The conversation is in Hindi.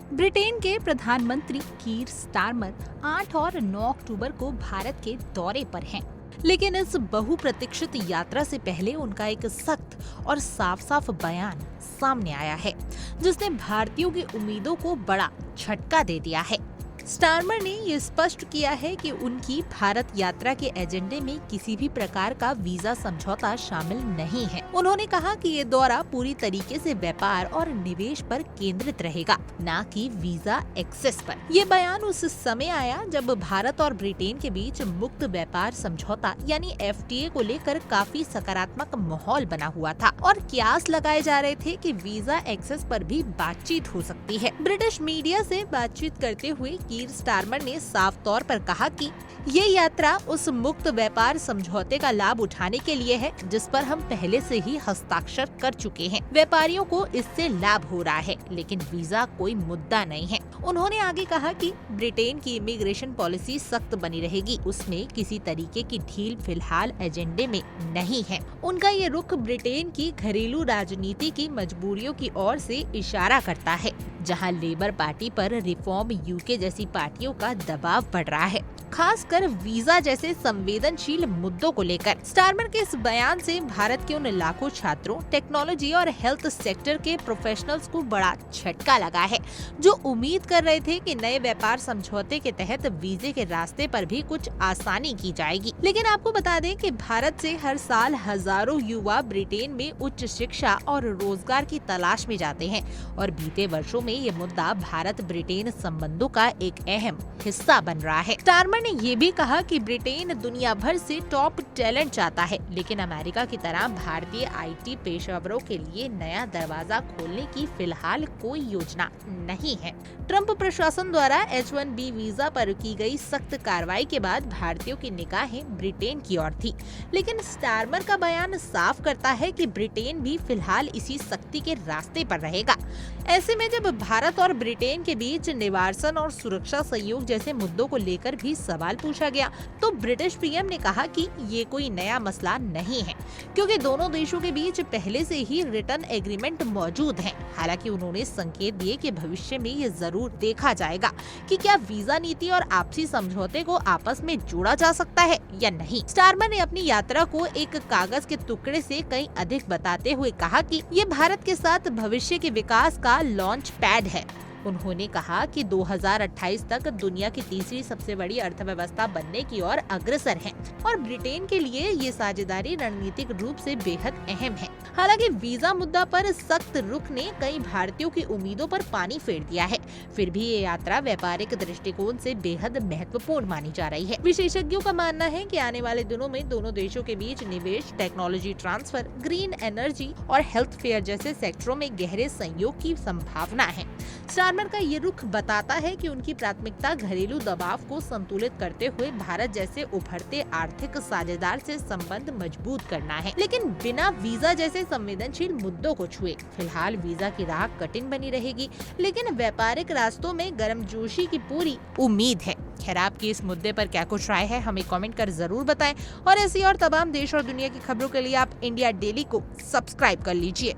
ब्रिटेन के प्रधानमंत्री कीर स्टारमर 8 और 9 अक्टूबर को भारत के दौरे पर हैं। लेकिन इस बहुप्रतीक्षित यात्रा से पहले उनका एक सख्त और साफ बयान सामने आया है, जिसने भारतीयों की उम्मीदों को बड़ा झटका दे दिया है। स्टारमर ने ये स्पष्ट किया है कि उनकी भारत यात्रा के एजेंडे में किसी भी प्रकार का वीजा समझौता शामिल नहीं है। उन्होंने कहा कि ये दौरा पूरी तरीके से व्यापार और निवेश पर केंद्रित रहेगा, न कि वीजा एक्सेस पर। ये बयान उस समय आया जब भारत और ब्रिटेन के बीच मुक्त व्यापार समझौता यानी FTA को लेकर काफी सकारात्मक माहौल बना हुआ था और कयास लगाए जा रहे थे कि वीजा एक्सेस पर भी बातचीत हो सकती है। ब्रिटिश मीडिया से बातचीत करते हुए कीर स्टारमर ने साफ तौर पर कहा कि ये यात्रा उस मुक्त व्यापार समझौते का लाभ उठाने के लिए है जिस पर हम पहले से ही हस्ताक्षर कर चुके हैं। व्यापारियों को इससे लाभ हो रहा है, लेकिन वीजा कोई मुद्दा नहीं है। उन्होंने आगे कहा कि ब्रिटेन की इमिग्रेशन पॉलिसी सख्त बनी रहेगी, उसमें किसी तरीके की ढील फिलहाल एजेंडे में नहीं है। उनका ये रुख ब्रिटेन की घरेलू राजनीति की मजबूरियों की ओर से इशारा करता है, जहां लेबर पार्टी पर रिफॉर्म यूके जैसी पार्टियों का दबाव बढ़ रहा है, खासकर वीजा जैसे संवेदनशील मुद्दों को लेकर। स्टारमर के इस बयान से भारत के उन लाखों छात्रों, टेक्नोलॉजी और हेल्थ सेक्टर के प्रोफेशनल्स को बड़ा झटका लगा है, जो उम्मीद कर रहे थे कि नए व्यापार समझौते के तहत वीजे के रास्ते पर भी कुछ आसानी की जाएगी। लेकिन आपको बता दें कि भारत से हर साल हजारों युवा ब्रिटेन में उच्च शिक्षा और रोजगार की तलाश में जाते हैं और बीते वर्षों में ये मुद्दा भारत ब्रिटेन संबंधों का एक अहम हिस्सा बन रहा है। स्टारमर ने ये भी कहा कि ब्रिटेन दुनिया भर से टॉप टैलेंट चाहता है, लेकिन अमेरिका की तरह भारतीय IT पेशेवरों के लिए नया दरवाजा खोलने की फिलहाल कोई योजना नहीं है। ट्रंप प्रशासन द्वारा H1B वीजा पर की गई सख्त कार्रवाई के बाद भारतीयों की निगाहें ब्रिटेन की ओर थी, लेकिन स्टारमर का बयान साफ करता है कि ब्रिटेन भी फिलहाल इसी सख्ती के रास्ते पर रहेगा। ऐसे में जब भारत और ब्रिटेन के बीच निवासन और सुरक्षा सहयोग जैसे मुद्दों को लेकर भी सवाल पूछा गया, तो ब्रिटिश PM ने कहा कि ये कोई नया मसला नहीं है, क्योंकि दोनों देशों के बीच पहले से ही रिटर्न एग्रीमेंट मौजूद है। हालांकि उन्होंने संकेत दिए कि भविष्य में ये जरूर देखा जाएगा कि क्या वीजा नीति और आपसी समझौते को आपस में जोड़ा जा सकता है या नहीं। स्टारमर ने अपनी यात्रा को एक कागज के टुकड़े से कहीं अधिक बताते हुए कहा कि ये भारत के साथ भविष्य के विकास का लॉन्च पैड है। उन्होंने कहा कि 2028 तक दुनिया की तीसरी सबसे बड़ी अर्थव्यवस्था बनने की ओर अग्रसर है और ब्रिटेन के लिए ये साझेदारी रणनीतिक रूप से बेहद अहम है। हालांकि वीजा मुद्दा पर सख्त रुख ने कई भारतीयों की उम्मीदों पर पानी फेर दिया है, फिर भी ये यात्रा व्यापारिक दृष्टिकोण से बेहद महत्वपूर्ण मानी जा रही है। विशेषज्ञों का मानना है कि आने वाले दिनों में दोनों देशों के बीच निवेश, टेक्नोलॉजी ट्रांसफर, ग्रीन एनर्जी और हेल्थ फेयर जैसे सेक्टरों में गहरे सहयोग की संभावना है। स्टारमर का ये रुख बताता है कि उनकी प्राथमिकता घरेलू दबाव को संतुलित करते हुए भारत जैसे उभरते आर्थिक साझेदार से संबंध मजबूत करना है, लेकिन बिना वीजा जैसे संवेदनशील मुद्दों को छुए। फिलहाल वीजा की राह कठिन बनी रहेगी, लेकिन व्यापारिक रास्तों में गर्मजोशी की पूरी उम्मीद है। खैर, आपकी इस मुद्दे पर क्या कुछ राय है, हमें कमेंट कर जरूर बताएं और ऐसी और तमाम देश और दुनिया की खबरों के लिए आप इंडिया डेली को सब्सक्राइब कर लीजिए।